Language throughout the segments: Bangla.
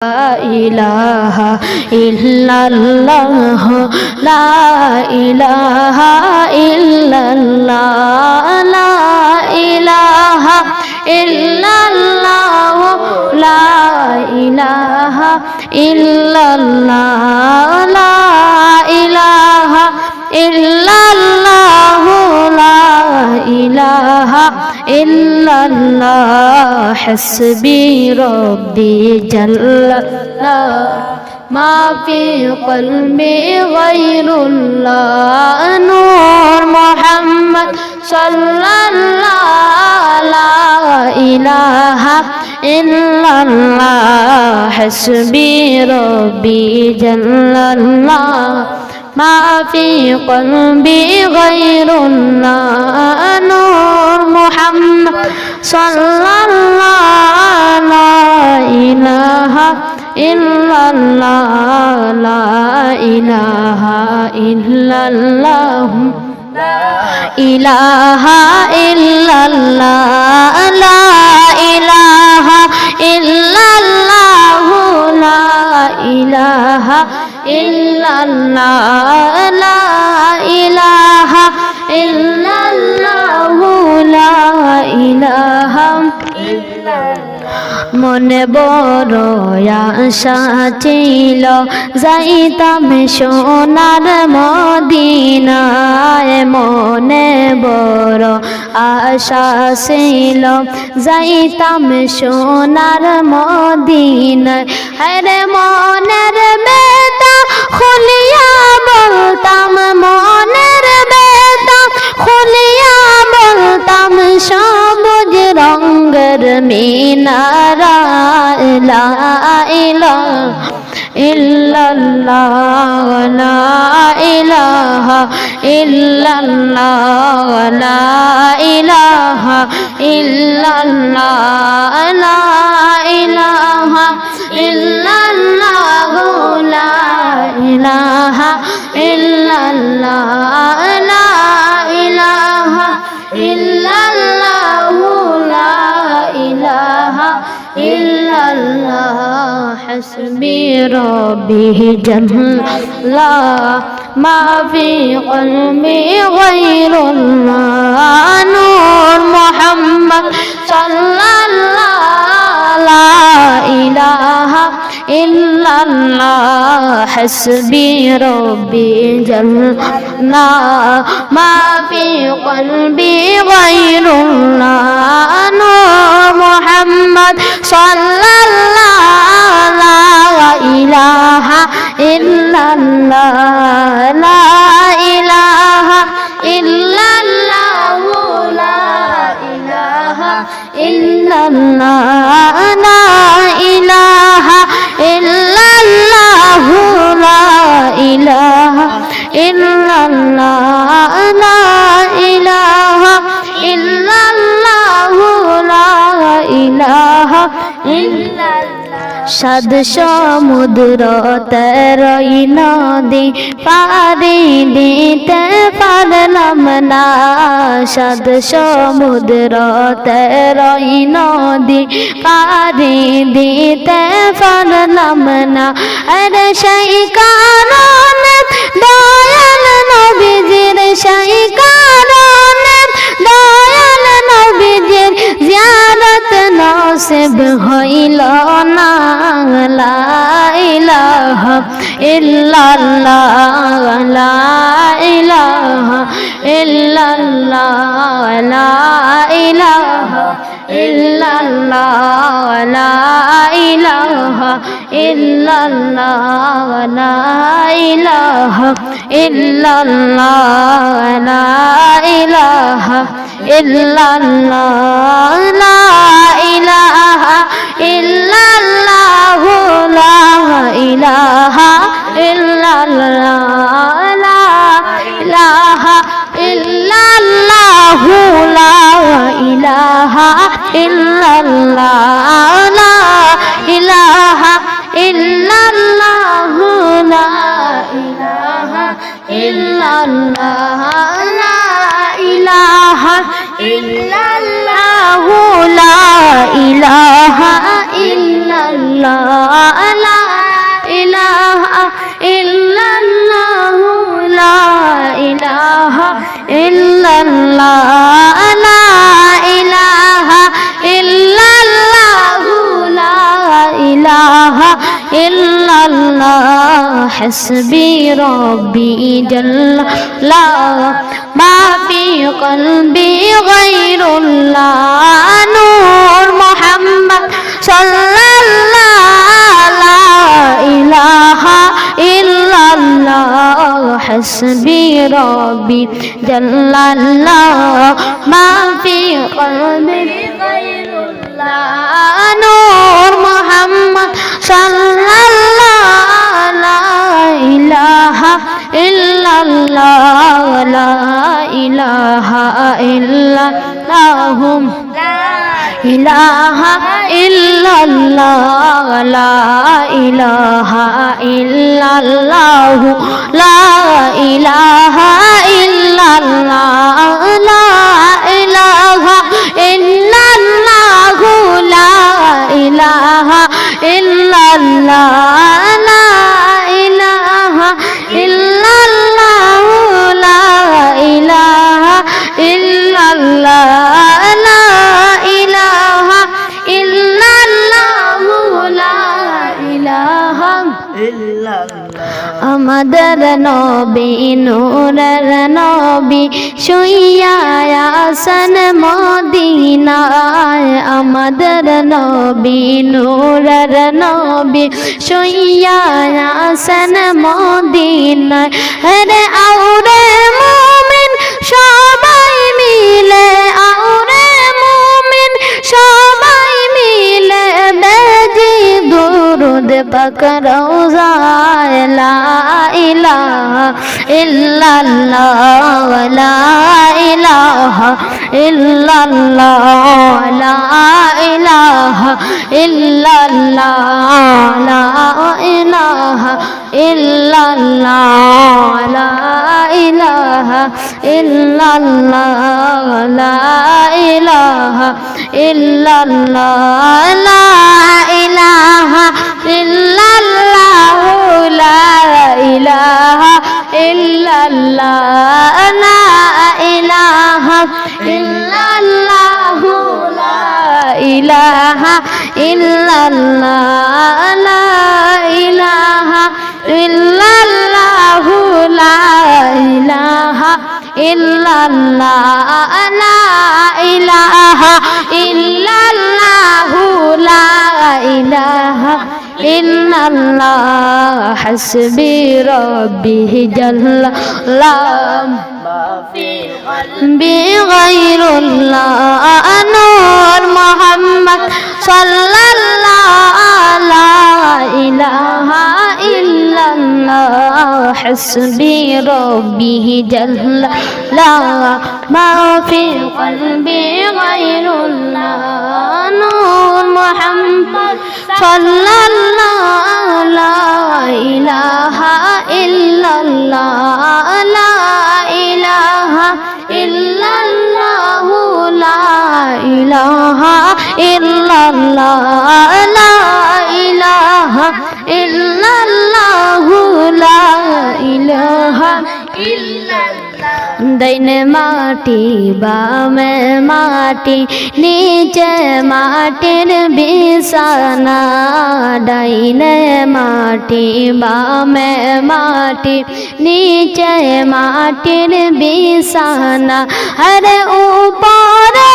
ইলাহা ইল্লাল্লাহ লা ইলাহা ইল্লাল্লাহ লা ইলাহা ইল্লাল্লাহ লা ইলাহা ইল্লাল্লাহ লা ইলাহা ইল্লাল্লাহ লা ইলাহা ইল্লাল্লাহ হাসবি রব্বি জাল্লাল্লাহ মা ফি কলবি গায়রুল্লাহ নূর মুহাম্মদ সাল্লাল্লাহ লা ইলাহা ইল্লাল্লাহ হাসবি রব্বি জাল্লাল্লাহ মা ফি কলবি গায়রুল্লাহ নূর মুহাম্মদ সাল্লাল্লাহ লা ইলাহা ইল্লাল্লাহ লা ইলাহা ইল্লাল্লাহ ইলাহা ইল্লাল্লাহ লা ইলাহা ইল্লাল্লাহ লা ইলাহা ইল্লাল্লাহ লা ইলাহা ইল্লাল্লাহ লা ইলাহা মনে বড় আশা ছিল যাইতাম সোনার মদিনায় মনে বড় আশা ছিল যাইতাম সোনার মদিনায় আরে মনের বেতা খুলিয়া বলতাম মনের বেতা খুলিয়া বলতাম সবুজ রঙের মিনারা লা ইলাহা ইল্লাল্লাহ লা ইলাহা ইল্লাল্লাহ লা ইলাহা ইল্লাল্লাহ লা ইলাহা ইল্লাল্লাহ লা ইলাহা ইল্লাল্লাহ লা ইলাহা ইল্লাল্লাহ লা ইলাহা ইল্লাল্লাহ হাসবি রব্বি জাল্লাল্লাহ মা ফি কলবি গায়রুল্লাহ নূর মুহাম্মদ সাল্লাল্লাহ লা ইলাহা ইল্লাল্লাহ হাসবি রব্বি জাল্লাল্লাহ মা ফি কলবি গায়রুল্লাহ নূর মুহাম্মদ সাল্লাল্লাহ লা ইলাহা ইল্লাল্লাহ লা ইলাহা ইল্লাল্লাহ লা ইলাহা ইল্লাল্লাহ লা ইলাহা ইল্লাল্লাহ লা ইলাহা ইল্লাল্লাহ লা ইলাহা ইল্লাল্লাহ লা ইলাহা ইল্লাল্লাহ সাদ সমুদ্র তেরই নদী পারি দিতে পারলাম না সাদ সমুদ্র তেরই নদী পারি দিতে পারলাম না আরে সেই কারণে দয়াল নবীজির সেই কারণে দয়াল নবীজির জিয়ারত নসিব হইল না লা ইলাহা ইল্লাল্লাহ লা ইলাহা ইল্লাল্লাহ লা ইলাহা ইল্লাল্লাহ লা ইলাহা ইল্লাল্লাহ লা ইলাহা ইল্লাল্লাহ লা ইলাহা ইল্লাল্লাহ লা ইলাহা ইল্লাল্লাহ লা ইলাহা ইল্লাল্লাহ লা ইলাহা ইল্লাল্লাহ লা ইলাহা ইল্লাল্লাহ লা ইলাহা ইল্লাল্লাহ লা ইলাহা ইল্লাল্লাহ লা ইলাহা ইল্লাল্লাহ লা ইলাহা ইল্লাল্লাহ ইল্লাল্লাহ লা ইলাহা ইল্লাল্লাহ লা ইলাহা ইল্লাল্লাহ লা ইলাহা ইল্লাল্লাহ লা ইলাহা ইল্লাল্লাহ হাসবি রব্বি জাল্লাল্লাহ মা ফি কলবি গায়রুল্লাহ নূর মুহাম্মদ সাল্লাল্লাহু লা ইলাহা ইল্লাল্লাহ হাসবি রব্বি জাল্লাল্লাহ মা ফি কলবি গায়রুল্লাহ নূর মুহাম্মদ সাল্লাল্লাহু লা ইলাহা ইল্লাল্লাহ লা ইলাহা ইল্লাল্লাহ ইলাহা ইল্লাল্লাহ লা ইলাহা ইল্লাল্লাহ লা ইলাহা ইল্লাল্লাহ লা ইলাহা ইল্লাল্লাহ লা ইলাহা ইল্লাল্লাহ লা ইলাহা ইল্লাল্লাহ লা ইলাহা ইল্লাল্লাহ লা ইলাহা ইল্লাল্লাহ লা ইলাহা আমাদের নবী নূরের নবী শুইয়া আছেন মদিনায় আমাদের নবী নূরের নবী শুইয়া আছেন মদিনায় রে আউরে মুমিন সবাই মিলে আউরে মুমিন সবাই মিলে বেজি দুরুদ পাক রওজায় লা ইলাহা ইল্লাল্লাহ লা ইলাহা ইল্লাল্লাহ লা ইলাহা ইল্লাল্লাহ লা ইলাহা ইল্লাল্লাহ লা ইলাহা ইল্লাল্লাহ লা ইলাহা ইল্লাল্লাহ লা ইলাহা ইল্লাল্লাহ লা ইলাহা ইল্লাল্লাহ লা ইলাহা ইল্লাল্লাহ লা ইলাহা ইল্লাল্লাহ লা ইলাহা ইল্লাল্লাহ লা ইলাহা ইল্লাল্লাহ লা ইলাহা ইল্লাল্লাহ লা ইলাহা ইল্লাল্লাহ হাসবি রব্বি জাল্লাল্লাহ মা ফি কলবি গায়রুল্লাহ নূর মুহাম্মদ সাল্লাল্লাহু লা ইলাহা ইল্লাল্লাহ হাসবি রব্বি জাল্লাল্লাহ মা ফি কলবি গায়রুল্লাহ নূর মুহাম্মদ সাল্লাল্লাহু লা ইলাহা ইল্লাল্লাহ লা ইলাহা ইল্লাল্লাহ লা ইলাহা ইল্লাল্লাহ লা ইলাহা ইল্লাল্লাহ লা ইলাহা ইল্লাল্লাহ দাইনে মাটি বামে মাটি নিচে মাটির বিছানা ডাইনে মাটি বামে মাটি নিচে মাটির বিছানা আরে উপরে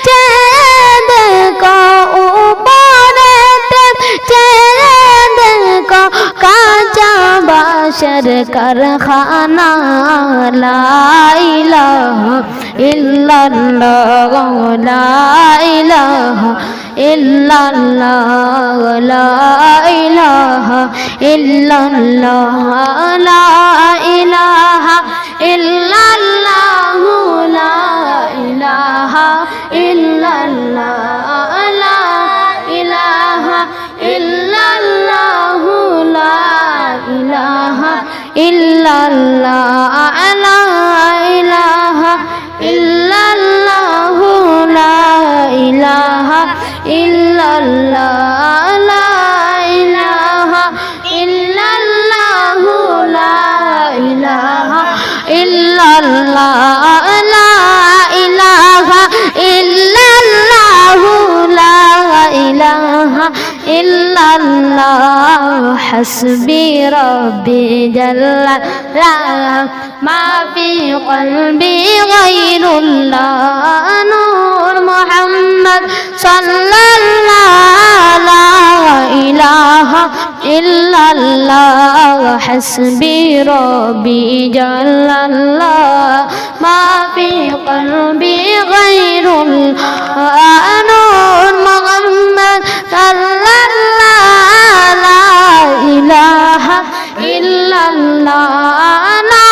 চাঁদ কো উপরে চাঁদ কো কাঁচা বাঁশের কারখানা লা ইলাহা ইল্লাল্লাহ লা ইলাহা ইল্লাল্লাহ লা ইলাহা ইল্লাল্লাহ লা ইলাহা ইল্লাল্লাহ লা ইলাহা ইল্লাল্লাহ লা ইলাহা ইল্লাল্লাহ লা ইলাহা ইল্লাল্লাহ লা ইলাহা ইল্লাল্লাহ লা ইলাহা ইল্লাল্লাহ লা illallah hasbi rabbi jalla ma fi qalbi ghayrullah nur Muhammad sallallahu la ilaha illallah hasbi rabbi jalla ma fi qalbi ghayrullah nur Muhammad sallallahu la ilaha illallah la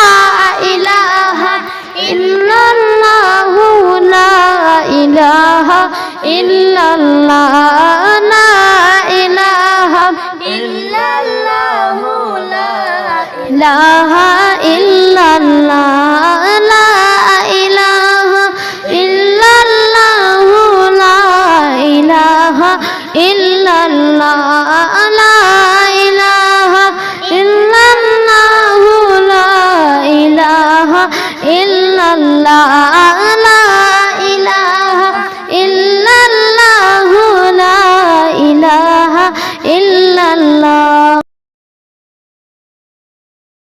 ilaha illallah la ilaha illallah la ilaha illallah la ilaha illallah la